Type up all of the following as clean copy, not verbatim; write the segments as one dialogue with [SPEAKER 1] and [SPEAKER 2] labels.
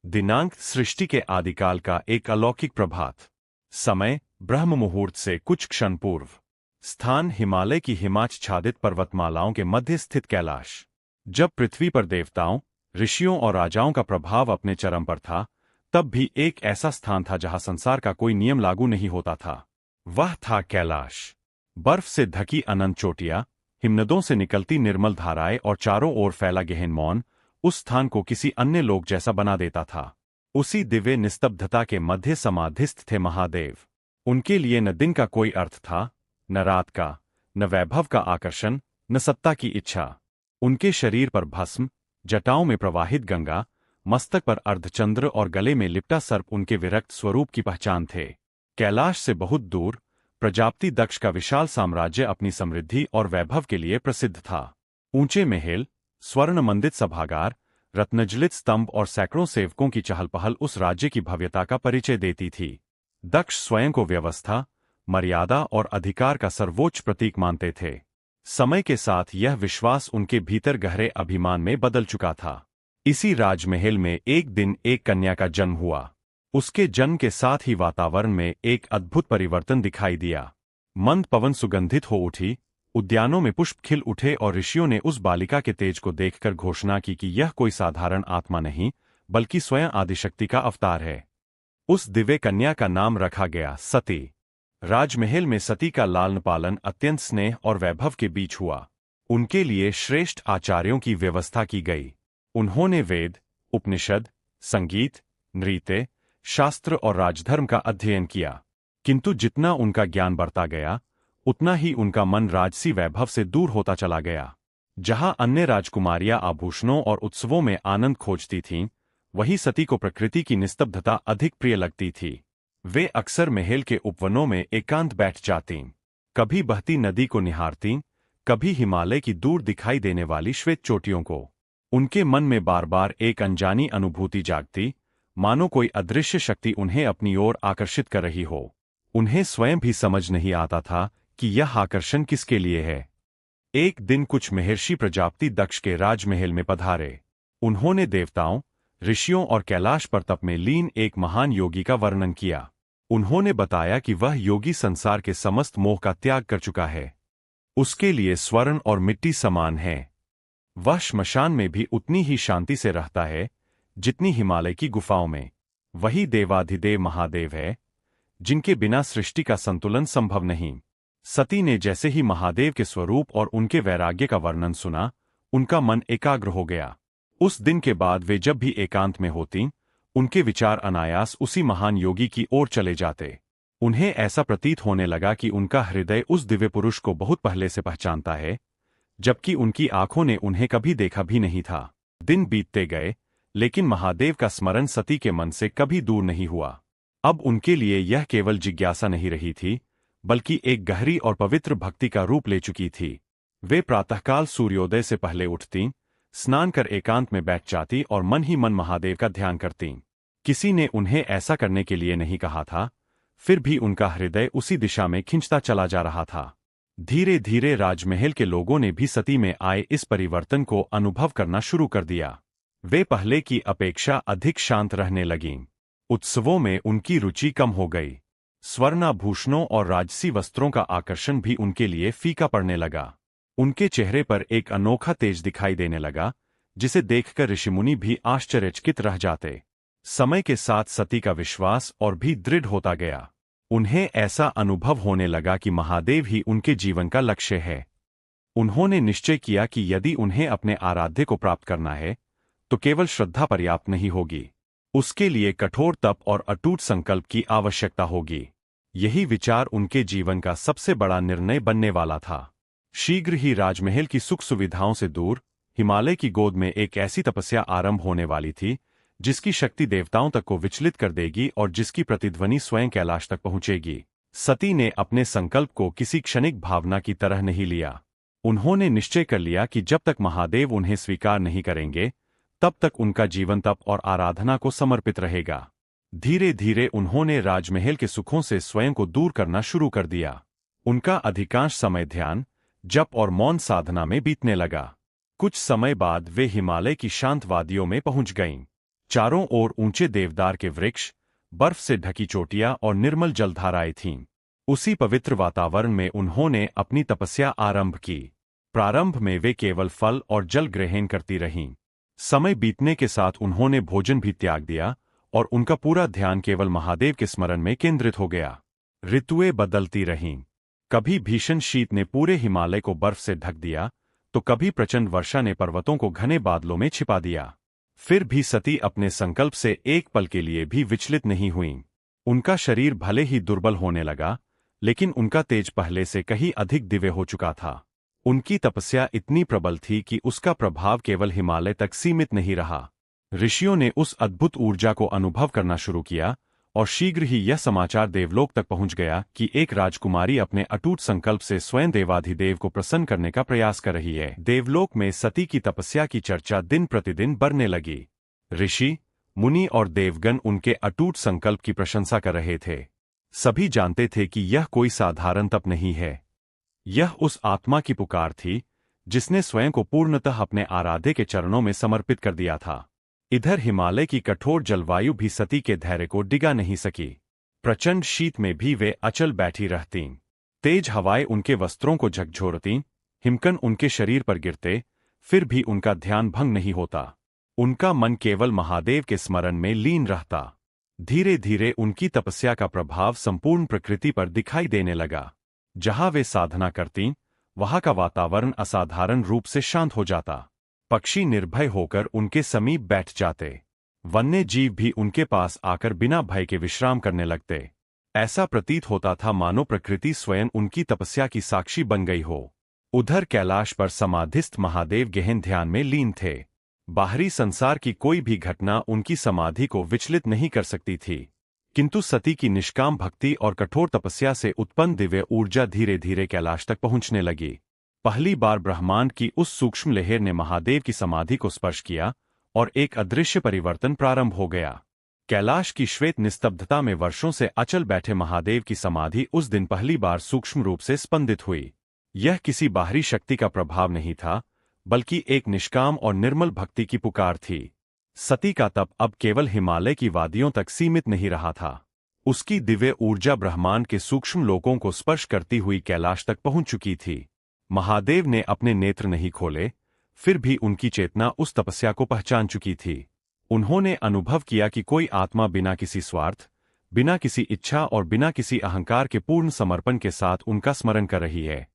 [SPEAKER 1] दिनांक सृष्टि के आदिकाल का एक अलौकिक प्रभात। समय ब्रह्म मुहूर्त से कुछ क्षण पूर्व। स्थान हिमालय की हिमाच्छादित पर्वतमालाओं के मध्य स्थित कैलाश। जब पृथ्वी पर देवताओं, ऋषियों और राजाओं का प्रभाव अपने चरम पर था, तब भी एक ऐसा स्थान था जहां संसार का कोई नियम लागू नहीं होता था। वह था कैलाश। बर्फ से ढकी अनंत चोटियां, हिमनदों से निकलती निर्मल धाराएं और चारों ओर फैला गहन मौन उस स्थान को किसी अन्य लोक जैसा बना देता था। उसी दिव्य निस्तब्धता के मध्य समाधिस्थ थे महादेव। उनके लिए न दिन का कोई अर्थ था, न रात का, न वैभव का आकर्षण, न सत्ता की इच्छा। उनके शरीर पर भस्म, जटाओं में प्रवाहित गंगा, मस्तक पर अर्धचंद्र और गले में लिपटा सर्प उनके विरक्त स्वरूप की पहचान थे। कैलाश से बहुत दूर प्रजापति दक्ष का विशाल साम्राज्य अपनी समृद्धि और वैभव के लिए प्रसिद्ध था। ऊंचे महल, स्वर्ण मंडित सभागार, रत्नजलित स्तंभ और सैकड़ों सेवकों की चहल-पहल उस राज्य की भव्यता का परिचय देती थी। दक्ष स्वयं को व्यवस्था, मर्यादा और अधिकार का सर्वोच्च प्रतीक मानते थे। समय के साथ यह विश्वास उनके भीतर गहरे अभिमान में बदल चुका था। इसी राजमहल में एक दिन एक कन्या का जन्म हुआ। उसके जन्म के साथ ही वातावरण में एक अद्भुत परिवर्तन दिखाई दिया। मंद पवन सुगंधित हो उठी, उद्यानों में पुष्प खिल उठे और ऋषियों ने उस बालिका के तेज को देखकर घोषणा की कि यह कोई साधारण आत्मा नहीं, बल्कि स्वयं आदिशक्ति का अवतार है। उस दिव्य कन्या का नाम रखा गया सती। राजमहल में सती का लालन पालन अत्यंत स्नेह और वैभव के बीच हुआ। उनके लिए श्रेष्ठ आचार्यों की व्यवस्था की गई। उन्होंने वेद, उपनिषद, संगीत, नृत्य, शास्त्र और राजधर्म का अध्ययन किया। किंतु जितना उनका ज्ञान बढ़ता गया, उतना ही उनका मन राजसी वैभव से दूर होता चला गया। जहां अन्य राजकुमारियां आभूषणों और उत्सवों में आनंद खोजती थीं, वहीं सती को प्रकृति की निस्तब्धता अधिक प्रिय लगती थी। वे अक्सर महल के उपवनों में एकांत बैठ जातीं, कभी बहती नदी को निहारतीं, कभी हिमालय की दूर दिखाई देने वाली श्वेत चोटियों को। उनके मन में बार बार एक अनजानी अनुभूति जागती, मानो कोई अदृश्य शक्ति उन्हें अपनी ओर आकर्षित कर रही हो। उन्हें स्वयं भी समझ नहीं आता था कि यह आकर्षण किसके लिए है। एक दिन कुछ महर्षि प्रजापति दक्ष के राजमहल में पधारे। उन्होंने देवताओं, ऋषियों और कैलाश पर तप में लीन एक महान योगी का वर्णन किया। उन्होंने बताया कि वह योगी संसार के समस्त मोह का त्याग कर चुका है। उसके लिए स्वर्ण और मिट्टी समान है। वह श्मशान में भी उतनी ही शांति से रहता है जितनी हिमालय की गुफाओं में। वही देवाधिदेव महादेव है, जिनके बिना सृष्टि का संतुलन संभव नहीं। सती ने जैसे ही महादेव के स्वरूप और उनके वैराग्य का वर्णन सुना, उनका मन एकाग्र हो गया। उस दिन के बाद वे जब भी एकांत में होतीं, उनके विचार अनायास उसी महान योगी की ओर चले जाते। उन्हें ऐसा प्रतीत होने लगा कि उनका हृदय उस दिव्य पुरुष को बहुत पहले से पहचानता है, जबकि उनकी आंखों ने उन्हें कभी देखा भी नहीं था। दिन बीतते गए, लेकिन महादेव का स्मरण सती के मन से कभी दूर नहीं हुआ। अब उनके लिए यह केवल जिज्ञासा नहीं रही थी, बल्कि एक गहरी और पवित्र भक्ति का रूप ले चुकी थी। वे प्रातःकाल सूर्योदय से पहले उठतीं, स्नान कर एकांत में बैठ जाती और मन ही मन महादेव का ध्यान करतीं। किसी ने उन्हें ऐसा करने के लिए नहीं कहा था, फिर भी उनका हृदय उसी दिशा में खिंचता चला जा रहा था। धीरे धीरे राजमहल के लोगों ने भी सती में आए इस परिवर्तन को अनुभव करना शुरू कर दिया। वे पहले की अपेक्षा अधिक शांत रहने लगीं। उत्सवों में उनकी रुचि कम हो गई। स्वर्णाभूषणों और राजसी वस्त्रों का आकर्षण भी उनके लिए फीका पड़ने लगा। उनके चेहरे पर एक अनोखा तेज दिखाई देने लगा, जिसे देखकर ऋषिमुनि भी आश्चर्यचकित रह जाते। समय के साथ सती का विश्वास और भी दृढ़ होता गया। उन्हें ऐसा अनुभव होने लगा कि महादेव ही उनके जीवन का लक्ष्य है। उन्होंने निश्चय किया कि यदि उन्हें अपने आराध्य को प्राप्त करना है, तो केवल श्रद्धा पर्याप्त नहीं होगी। उसके लिए कठोर तप और अटूट संकल्प की आवश्यकता होगी। यही विचार उनके जीवन का सबसे बड़ा निर्णय बनने वाला था। शीघ्र ही राजमहल की सुख सुविधाओं से दूर हिमालय की गोद में एक ऐसी तपस्या आरंभ होने वाली थी, जिसकी शक्ति देवताओं तक को विचलित कर देगी और जिसकी प्रतिध्वनि स्वयं कैलाश तक पहुंचेगी। सती ने अपने संकल्प को किसी क्षणिक भावना की तरह नहीं लिया। उन्होंने निश्चय कर लिया कि जब तक महादेव उन्हें स्वीकार नहीं करेंगे, तब तक उनका जीवन तप और आराधना को समर्पित रहेगा। धीरे धीरे उन्होंने राजमहल के सुखों से स्वयं को दूर करना शुरू कर दिया। उनका अधिकांश समय ध्यान, जप और मौन साधना में बीतने लगा। कुछ समय बाद वे हिमालय की शांत वादियों में पहुंच गईं। चारों ओर ऊंचे देवदार के वृक्ष, बर्फ से ढकी चोटियां और निर्मल जलधाराएं थीं। उसी पवित्र वातावरण में उन्होंने अपनी तपस्या आरंभ की। प्रारंभ में वे केवल फल और जल ग्रहण करती रहीं। समय बीतने के साथ उन्होंने भोजन भी त्याग दिया और उनका पूरा ध्यान केवल महादेव के स्मरण में केंद्रित हो गया। ऋतुएं बदलती रहीं। कभी भीषण शीत ने पूरे हिमालय को बर्फ से ढक दिया, तो कभी प्रचंड वर्षा ने पर्वतों को घने बादलों में छिपा दिया। फिर भी सती अपने संकल्प से एक पल के लिए भी विचलित नहीं हुईं। उनका शरीर भले ही दुर्बल होने लगा, लेकिन उनका तेज पहले से कहीं अधिक दिव्य हो चुका था। उनकी तपस्या इतनी प्रबल थी कि उसका प्रभाव केवल हिमालय तक सीमित नहीं रहा। ऋषियों ने उस अद्भुत ऊर्जा को अनुभव करना शुरू किया, और शीघ्र ही यह समाचार देवलोक तक पहुंच गया कि एक राजकुमारी अपने अटूट संकल्प से स्वयं देवाधिदेव को प्रसन्न करने का प्रयास कर रही है। देवलोक में सती की तपस्या की चर्चा दिन प्रतिदिन बढ़ने लगी। ऋषि, मुनि और देवगण उनके अटूट संकल्प की प्रशंसा कर रहे थे। सभी जानते थे कि यह कोई साधारण तप नहीं है। यह उस आत्मा की पुकार थी जिसने स्वयं को पूर्णतः अपने आराध्य के चरणों में समर्पित कर दिया था। इधर हिमालय की कठोर जलवायु भी सती के धैर्य को डिगा नहीं सकी। प्रचंड शीत में भी वे अचल बैठी रहतीं। तेज हवाएं उनके वस्त्रों को झकझोरतीं, हिमकण उनके शरीर पर गिरते, फिर भी उनका ध्यान भंग नहीं होता। उनका मन केवल महादेव के स्मरण में लीन रहता। धीरे धीरे उनकी तपस्या का प्रभाव संपूर्ण प्रकृति पर दिखाई देने लगा। जहां वे साधना करतीं, वहां का वातावरण असाधारण रूप से शांत हो जाता। पक्षी निर्भय होकर उनके समीप बैठ जाते। वन्य जीव भी उनके पास आकर बिना भय के विश्राम करने लगते। ऐसा प्रतीत होता था मानो प्रकृति स्वयं उनकी तपस्या की साक्षी बन गई हो। उधर कैलाश पर समाधिस्थ महादेव गहन ध्यान में लीन थे। बाहरी संसार की कोई भी घटना उनकी समाधि को विचलित नहीं कर सकती थी, किंतु सती की निष्काम भक्ति और कठोर तपस्या से उत्पन्न दिव्य ऊर्जा धीरे धीरे कैलाश तक पहुंचने लगी। पहली बार ब्रह्मांड की उस सूक्ष्म लहर ने महादेव की समाधि को स्पर्श किया और एक अदृश्य परिवर्तन प्रारंभ हो गया। कैलाश की श्वेत निस्तब्धता में वर्षों से अचल बैठे महादेव की समाधि उस दिन पहली बार सूक्ष्म रूप से स्पंदित हुई। यह किसी बाहरी शक्ति का प्रभाव नहीं था, बल्कि एक निष्काम और निर्मल भक्ति की पुकार थी। सती का तप अब केवल हिमालय की वादियों तक सीमित नहीं रहा था। उसकी दिव्य ऊर्जा ब्रह्मांड के सूक्ष्म लोकों को स्पर्श करती हुई कैलाश तक पहुंच चुकी थी। महादेव ने अपने नेत्र नहीं खोले, फिर भी उनकी चेतना उस तपस्या को पहचान चुकी थी। उन्होंने अनुभव किया कि कोई आत्मा बिना किसी स्वार्थ, बिना किसी इच्छा और बिना किसी अहंकार के पूर्ण समर्पण के साथ उनका स्मरण कर रही है।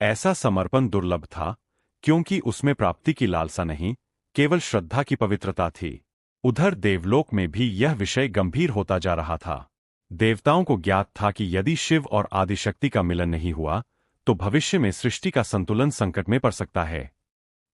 [SPEAKER 1] ऐसा समर्पण दुर्लभ था, क्योंकि उसमें प्राप्ति की लालसा नहीं, केवल श्रद्धा की पवित्रता थी। उधर देवलोक में भी यह विषय गंभीर होता जा रहा था। देवताओं को ज्ञात था कि यदि शिव और आदिशक्ति का मिलन नहीं हुआ, तो भविष्य में सृष्टि का संतुलन संकट में पड़ सकता है।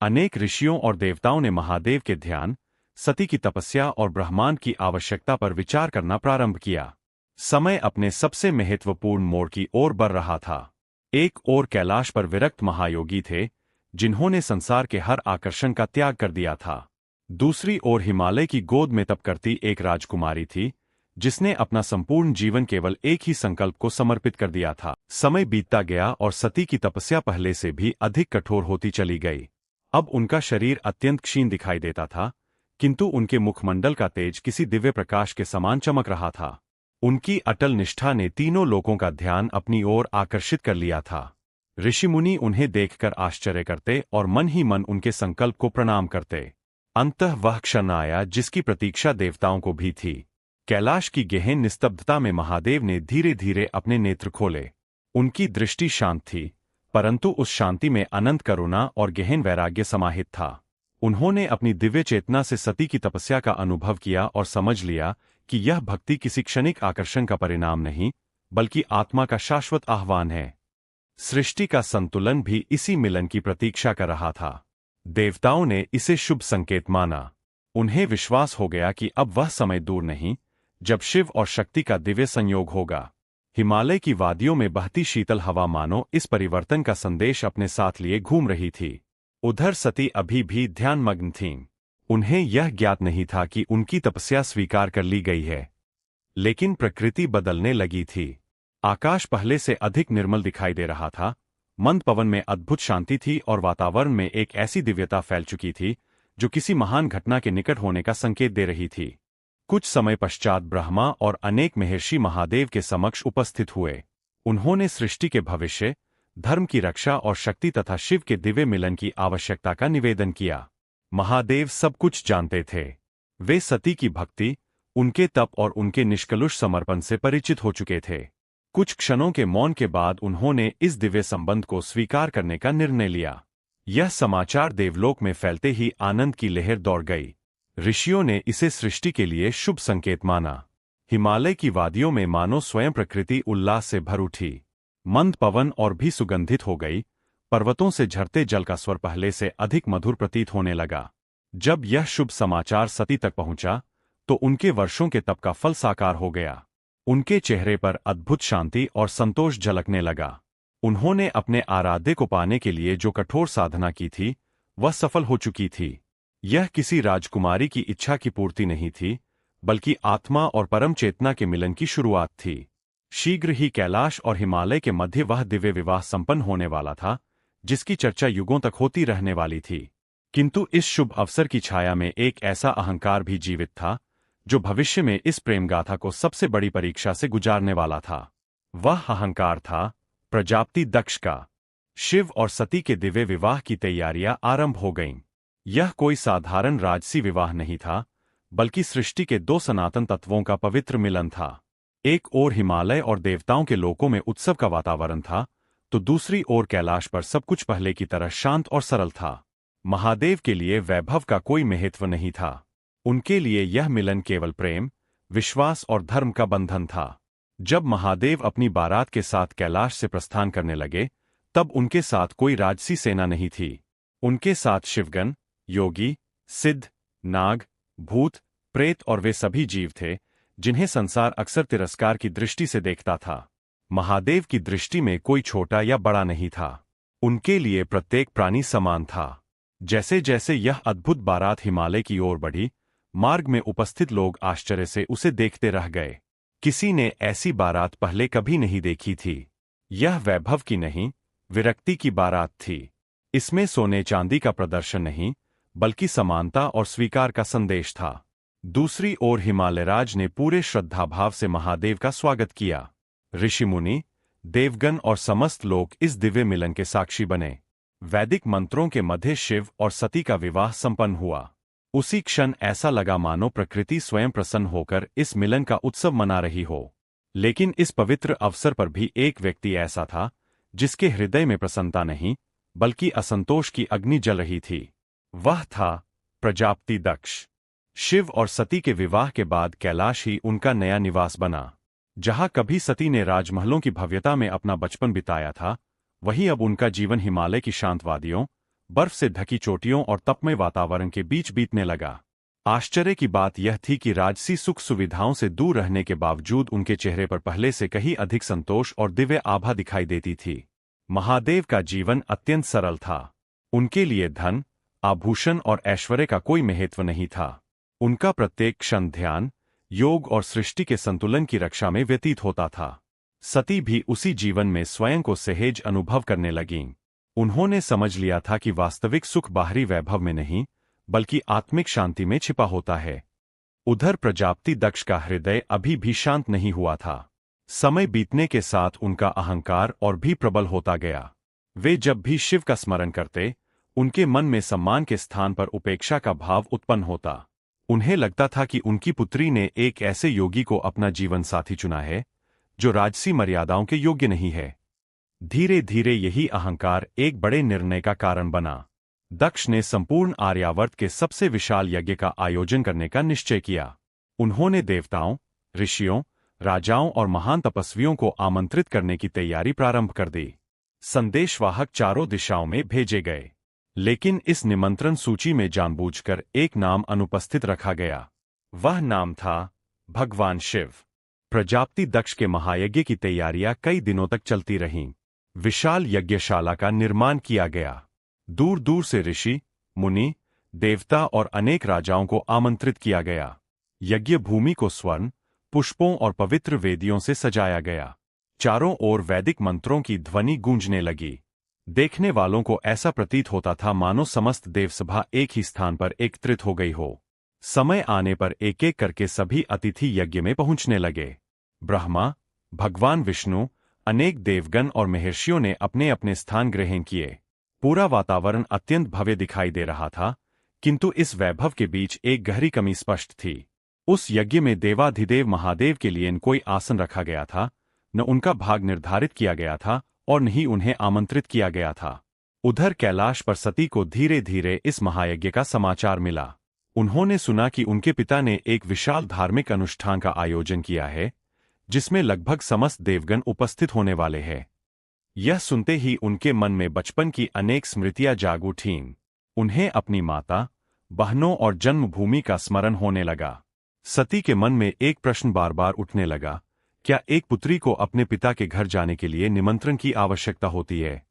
[SPEAKER 1] अनेक ऋषियों और देवताओं ने महादेव के ध्यान, सती की तपस्या और ब्रह्मांड की आवश्यकता पर विचार करना प्रारंभ किया। समय अपने सबसे महत्वपूर्ण मोड़ की ओर बढ़ रहा था। एक ओर कैलाश पर विरक्त महायोगी थे, जिन्होंने संसार के हर आकर्षण का त्याग कर दिया था। दूसरी ओर हिमालय की गोद में तप करती एक राजकुमारी थी, जिसने अपना संपूर्ण जीवन केवल एक ही संकल्प को समर्पित कर दिया था। समय बीतता गया और सती की तपस्या पहले से भी अधिक कठोर होती चली गई। अब उनका शरीर अत्यंत क्षीण दिखाई देता था, किंतु उनके मुखमंडल का तेज किसी दिव्य प्रकाश के समान चमक रहा था। उनकी अटल निष्ठा ने तीनों लोगों का ध्यान अपनी ओर आकर्षित कर लिया था। ऋषि मुनि उन्हें देखकर आश्चर्य करते और मन ही मन उनके संकल्प को प्रणाम करते। अंततः वह क्षण आया जिसकी प्रतीक्षा देवताओं को भी थी। कैलाश की गहन निस्तब्धता में महादेव ने धीरे धीरे अपने नेत्र खोले। उनकी दृष्टि शांत थी, परंतु उस शांति में अनंत करुणा और गहन वैराग्य समाहित था। उन्होंने अपनी दिव्य चेतना से सती की तपस्या का अनुभव किया और समझ लिया कि यह भक्ति किसी क्षणिक आकर्षण का परिणाम नहीं, बल्कि आत्मा का शाश्वत आह्वान है। सृष्टि का संतुलन भी इसी मिलन की प्रतीक्षा कर रहा था। देवताओं ने इसे शुभ संकेत माना। उन्हें विश्वास हो गया कि अब वह समय दूर नहीं, जब शिव और शक्ति का दिव्य संयोग होगा। हिमालय की वादियों में बहती शीतल हवा मानो इस परिवर्तन का संदेश अपने साथ लिए घूम रही थी। उधर सती अभी भी ध्यानमग्न थीं। उन्हें यह ज्ञात नहीं था कि उनकी तपस्या स्वीकार कर ली गई है। लेकिन प्रकृति बदलने लगी थी। आकाश पहले से अधिक निर्मल दिखाई दे रहा था। मंद पवन में अद्भुत शांति थी और वातावरण में एक ऐसी दिव्यता फैल चुकी थी जो किसी महान घटना के निकट होने का संकेत दे रही थी। कुछ समय पश्चात ब्रह्मा और अनेक महर्षि महादेव के समक्ष उपस्थित हुए। उन्होंने सृष्टि के भविष्य, धर्म की रक्षा और शक्ति तथा शिव के दिव्य मिलन की आवश्यकता का निवेदन किया। महादेव सब कुछ जानते थे। वे सती की भक्ति, उनके तप और उनके निष्कलुष समर्पण से परिचित हो चुके थे। कुछ क्षणों के मौन के बाद उन्होंने इस दिव्य संबंध को स्वीकार करने का निर्णय लिया। यह समाचार देवलोक में फैलते ही आनंद की लहर दौड़ गई। ऋषियों ने इसे सृष्टि के लिए शुभ संकेत माना। हिमालय की वादियों में मानो स्वयं प्रकृति उल्लास से भर उठी। मंद पवन और भी सुगंधित हो गई। पर्वतों से झरते जल का स्वर पहले से अधिक मधुर प्रतीत होने लगा। जब यह शुभ समाचार सती तक पहुंचा, तो उनके वर्षों के तप का फल साकार हो गया। उनके चेहरे पर अद्भुत शांति और संतोष झलकने लगा। उन्होंने अपने आराध्य को पाने के लिए जो कठोर साधना की थी, वह सफल हो चुकी थी। यह किसी राजकुमारी की इच्छा की पूर्ति नहीं थी, बल्कि आत्मा और परम चेतना के मिलन की शुरुआत थी। शीघ्र ही कैलाश और हिमालय के मध्य वह दिव्य विवाह संपन्न होने वाला था, जिसकी चर्चा युगों तक होती रहने वाली थी। किंतु इस शुभ अवसर की छाया में एक ऐसा अहंकार भी जीवित था, जो भविष्य में इस प्रेम गाथा को सबसे बड़ी परीक्षा से गुजारने वाला था। वह अहंकार था प्रजापति दक्ष का। शिव और सती के दिव्य विवाह की तैयारियां आरंभ हो गईं। यह कोई साधारण राजसी विवाह नहीं था, बल्कि सृष्टि के दो सनातन तत्वों का पवित्र मिलन था। एक ओर हिमालय और देवताओं के लोकों में उत्सव का वातावरण था, तो दूसरी ओर कैलाश पर सब कुछ पहले की तरह शांत और सरल था। महादेव के लिए वैभव का कोई महत्व नहीं था। उनके लिए यह मिलन केवल प्रेम, विश्वास और धर्म का बंधन था। जब महादेव अपनी बारात के साथ कैलाश से प्रस्थान करने लगे, तब उनके साथ कोई राजसी सेना नहीं थी। उनके साथ शिवगण, योगी, सिद्ध, नाग, भूत, प्रेत और वे सभी जीव थे, जिन्हें संसार अक्सर तिरस्कार की दृष्टि से देखता था। महादेव की दृष्टि में कोई छोटा या बड़ा नहीं था। उनके लिए प्रत्येक प्राणी समान था। जैसे जैसे यह अद्भुत बारात हिमालय की ओर बढ़ी, मार्ग में उपस्थित लोग आश्चर्य से उसे देखते रह गए। किसी ने ऐसी बारात पहले कभी नहीं देखी थी। यह वैभव की नहीं, विरक्ति की बारात थी। इसमें सोने चांदी का प्रदर्शन नहीं, बल्कि समानता और स्वीकार का संदेश था। दूसरी ओर हिमालयराज ने पूरे श्रद्धाभाव से महादेव का स्वागत किया। ऋषि मुनि, देवगण और समस्त लोग इस दिव्य मिलन के साक्षी बने। वैदिक मंत्रों के मध्य शिव और सती का विवाह संपन्न हुआ। उसी क्षण ऐसा लगा मानो प्रकृति स्वयं प्रसन्न होकर इस मिलन का उत्सव मना रही हो। लेकिन इस पवित्र अवसर पर भी एक व्यक्ति ऐसा था, जिसके हृदय में प्रसन्नता नहीं, बल्कि असंतोष की अग्नि जल रही थी। वह था प्रजापति दक्ष। शिव और सती के विवाह के बाद कैलाश ही उनका नया निवास बना। जहां कभी सती ने राजमहलों की भव्यता में अपना बचपन बिताया था, वहीं अब उनका जीवन हिमालय की शांत वादियों, बर्फ से ढकी चोटियों और तपमय वातावरण के बीच बीतने लगा। आश्चर्य की बात यह थी कि राजसी सुख सुविधाओं से दूर रहने के बावजूद उनके चेहरे पर पहले से कहीं अधिक संतोष और दिव्य आभा दिखाई देती थी। महादेव का जीवन अत्यंत सरल था। उनके लिए धन, आभूषण और ऐश्वर्य का कोई महत्व नहीं था। उनका प्रत्येक क्षण ध्यान, योग और सृष्टि के संतुलन की रक्षा में व्यतीत होता था। सती भी उसी जीवन में स्वयं को सहज अनुभव करने लगीं। उन्होंने समझ लिया था कि वास्तविक सुख बाहरी वैभव में नहीं, बल्कि आत्मिक शांति में छिपा होता है। उधर प्रजापति दक्ष का हृदय अभी भी शांत नहीं हुआ था। समय बीतने के साथ उनका अहंकार और भी प्रबल होता गया। वे जब भी शिव का स्मरण करते, उनके मन में सम्मान के स्थान पर उपेक्षा का भाव उत्पन्न होता। उन्हें लगता था कि उनकी पुत्री ने एक ऐसे योगी को अपना जीवन साथी चुना है, जो राजसी मर्यादाओं के योग्य नहीं है। धीरे धीरे यही अहंकार एक बड़े निर्णय का कारण बना। दक्ष ने संपूर्ण आर्यावर्त के सबसे विशाल यज्ञ का आयोजन करने का निश्चय किया। उन्होंने देवताओं, ऋषियों, राजाओं और महान तपस्वियों को आमंत्रित करने की तैयारी प्रारंभ कर दी। संदेशवाहक चारों दिशाओं में भेजे गए, लेकिन इस निमंत्रण सूची में जानबूझकर एक नाम अनुपस्थित रखा गया। वह नाम था भगवान शिव। प्रजापति दक्ष के महायज्ञ की तैयारियां कई दिनों तक चलती रहीं। विशाल यज्ञशाला का निर्माण किया गया। दूर दूर से ऋषि, मुनि, देवता और अनेक राजाओं को आमंत्रित किया गया। यज्ञ भूमि को स्वर्ण, पुष्पों और पवित्र वेदियों से सजाया गया। चारों ओर वैदिक मंत्रों की ध्वनि गूंजने लगी। देखने वालों को ऐसा प्रतीत होता था मानो समस्त देवसभा एक ही स्थान पर एकत्रित हो गई हो। समय आने पर एक एक करके सभी अतिथि यज्ञ में पहुंचने लगे। ब्रह्मा, भगवान विष्णु, अनेक देवगण और महर्षियों ने अपने अपने स्थान ग्रहण किए। पूरा वातावरण अत्यंत भव्य दिखाई दे रहा था, किंतु इस वैभव के बीच एक गहरी कमी स्पष्ट थी। उस यज्ञ में देवाधिदेव महादेव के लिए न कोई आसन रखा गया था, न उनका भाग निर्धारित किया गया था और न ही उन्हें आमंत्रित किया गया था। उधर कैलाश पर सती को धीरे धीरे इस महायज्ञ का समाचार मिला। उन्होंने सुना कि उनके पिता ने एक विशाल धार्मिक अनुष्ठान का आयोजन किया है, जिसमें लगभग समस्त देवगण उपस्थित होने वाले हैं। यह सुनते ही उनके मन में बचपन की अनेक स्मृतियां जाग उठीं। उन्हें अपनी माता, बहनों और जन्मभूमि का स्मरण होने लगा। सती के मन में एक प्रश्न बार बार उठने लगा, क्या एक पुत्री को अपने पिता के घर जाने के लिए निमंत्रण की आवश्यकता होती है?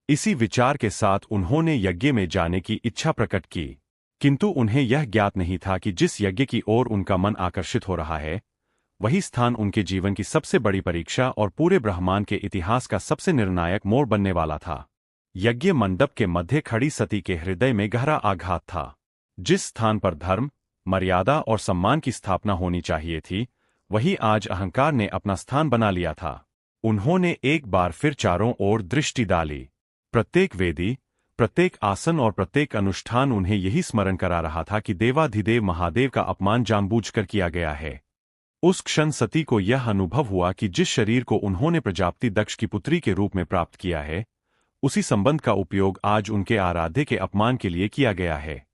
[SPEAKER 1] इसी विचार के साथ उन्होंने यज्ञ में जाने की इच्छा प्रकट की, किंतु उन्हें यह ज्ञात नहीं था कि जिस यज्ञ की ओर उनका मन आकर्षित हो रहा है, वही स्थान उनके जीवन की सबसे बड़ी परीक्षा और पूरे ब्रह्मांड के इतिहास का सबसे निर्णायक मोड़ बनने वाला था। यज्ञ मंडप के मध्य खड़ी सती के हृदय में गहरा आघात था। जिस स्थान पर धर्म, मर्यादा और सम्मान की स्थापना होनी चाहिए थी, वही आज अहंकार ने अपना स्थान बना लिया था। उन्होंने एक बार फिर चारों ओर दृष्टि डाली। प्रत्येक वेदी, प्रत्येक आसन और प्रत्येक अनुष्ठान उन्हें यही स्मरण करा रहा था कि देवाधिदेव महादेव का अपमान जानबूझकर किया गया है। उस क्षण सती को यह अनुभव हुआ कि जिस शरीर को उन्होंने प्रजापति दक्ष की पुत्री के रूप में प्राप्त किया है, उसी संबंध का उपयोग आज उनके आराध्य के अपमान के लिए किया गया है।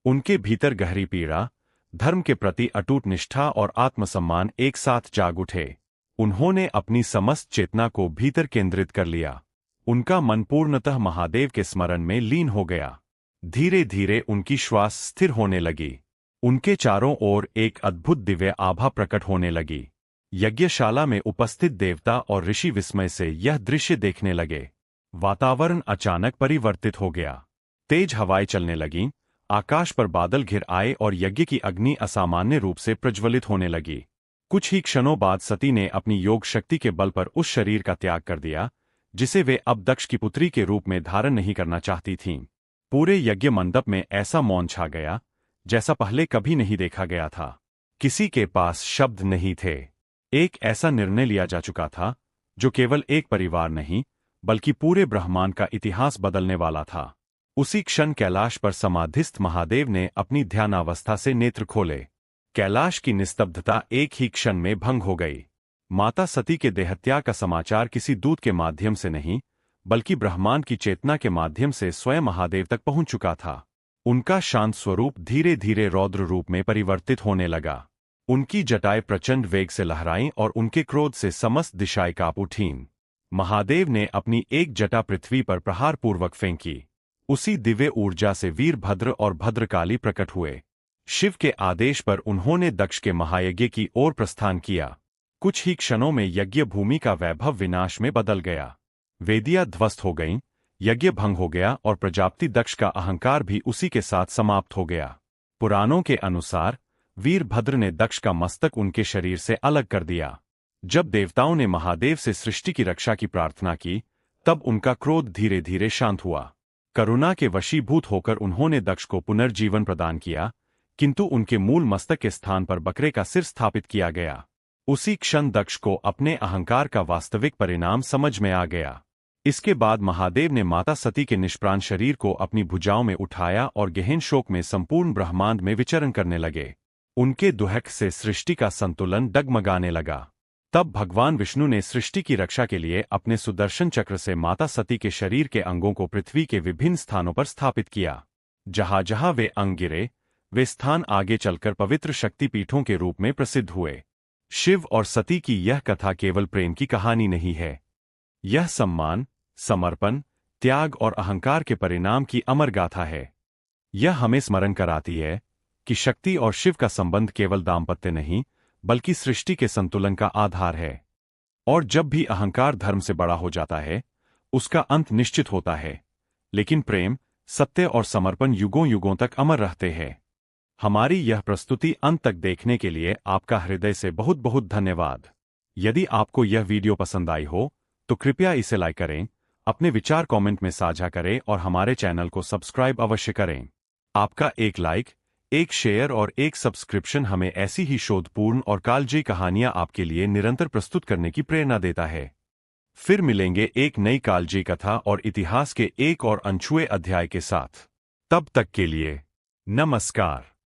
[SPEAKER 1] उनके भीतर गहरी पीड़ा, धर्म के प्रति अटूट निष्ठा और आत्मसम्मान एक साथ जाग उठे। उन्होंने अपनी समस्त चेतना को भीतर केंद्रित कर लिया। उनका मन पूर्णतः महादेव के स्मरण में लीन हो गया। धीरे धीरे उनकी श्वास स्थिर होने लगी। उनके चारों ओर एक अद्भुत दिव्य आभा प्रकट होने लगी। यज्ञशाला में उपस्थित देवता और ऋषि विस्मय से यह दृश्य देखने लगे। वातावरण अचानक परिवर्तित हो गया। तेज हवाएं चलने लगीं, आकाश पर बादल घिर आए और यज्ञ की अग्नि असामान्य रूप से प्रज्वलित होने लगी। कुछ ही क्षणों बाद सती ने अपनी योग शक्ति के बल पर उस शरीर का त्याग कर दिया, जिसे वे अब दक्ष की पुत्री के रूप में धारण नहीं करना चाहती थीं। पूरे यज्ञ मंडप में ऐसा मौन छा गया, जैसा पहले कभी नहीं देखा गया था। किसी के पास शब्द नहीं थे। एक ऐसा निर्णय लिया जा चुका था, जो केवल एक परिवार नहीं, बल्कि पूरे ब्रह्मांड का इतिहास बदलने वाला था। उसी क्षण कैलाश पर समाधिस्थ महादेव ने अपनी ध्यानावस्था से नेत्र खोले। कैलाश की निस्तब्धता एक ही क्षण में भंग हो गई। माता सती के देहत्याग का समाचार किसी दूत के माध्यम से नहीं, बल्कि ब्रह्मांड की चेतना के माध्यम से स्वयं महादेव तक पहुंच चुका था। उनका शांत स्वरूप धीरे धीरे रौद्र रूप में परिवर्तित होने लगा। उनकी जटाएं प्रचंड वेग से लहराईं और उनके क्रोध से समस्त दिशाएं कांप उठीं। महादेव ने अपनी एक जटा पृथ्वी पर प्रहार पूर्वक फेंकी। उसी दिव्य ऊर्जा से वीरभद्र और भद्रकाली प्रकट हुए। शिव के आदेश पर उन्होंने दक्ष के महायज्ञ की ओर प्रस्थान किया। कुछ ही क्षणों में यज्ञ भूमि का वैभव विनाश में बदल गया। वेदियां ध्वस्त हो गईं, यज्ञ भंग हो गया और प्रजापति दक्ष का अहंकार भी उसी के साथ समाप्त हो गया। पुराणों के अनुसार वीरभद्र ने दक्ष का मस्तक उनके शरीर से अलग कर दिया। जब देवताओं ने महादेव से सृष्टि की रक्षा की प्रार्थना की, तब उनका क्रोध धीरे धीरे शांत हुआ। करुणा के वशीभूत होकर उन्होंने दक्ष को पुनर्जीवन प्रदान किया, किंतु उनके मूल मस्तक के स्थान पर बकरे का सिर स्थापित किया गया। उसी क्षण दक्ष को अपने अहंकार का वास्तविक परिणाम समझ में आ गया। इसके बाद महादेव ने माता सती के निष्प्राण शरीर को अपनी भुजाओं में उठाया और गहन शोक में संपूर्ण ब्रह्मांड में विचरण करने लगे। उनके दुहक से सृष्टि का संतुलन डगमगाने लगा। तब भगवान विष्णु ने सृष्टि की रक्षा के लिए अपने सुदर्शन चक्र से माता सती के शरीर के अंगों को पृथ्वी के विभिन्न स्थानों पर स्थापित किया। जहां जहां वे अंग गिरे, वे स्थान आगे चलकर पवित्र शक्तिपीठों के रूप में प्रसिद्ध हुए। शिव और सती की यह कथा केवल प्रेम की कहानी नहीं है। यह सम्मान, समर्पण, त्याग और अहंकार के परिणाम की अमर गाथा है। यह हमें स्मरण कराती है कि शक्ति और शिव का संबंध केवल दाम्पत्य नहीं, बल्कि सृष्टि के संतुलन का आधार है। और जब भी अहंकार धर्म से बड़ा हो जाता है, उसका अंत निश्चित होता है, लेकिन प्रेम, सत्य और समर्पण युगों युगों तक अमर रहते हैं। हमारी यह प्रस्तुति अंत तक देखने के लिए आपका हृदय से बहुत बहुत धन्यवाद। यदि आपको यह वीडियो पसंद आई हो, तो कृपया इसे लाइक करें अपने विचार कमेंट में साझा करें और हमारे चैनल को सब्सक्राइब अवश्य करें। आपका एक लाइक, एक शेयर और एक सब्सक्रिप्शन हमें ऐसी ही शोधपूर्ण और कालजयी कहानियां आपके लिए निरंतर प्रस्तुत करने की प्रेरणा देता है। फिर मिलेंगे एक नई कालजयी कथा और इतिहास के एक और अनछुए अध्याय के साथ। तब तक के लिए नमस्कार।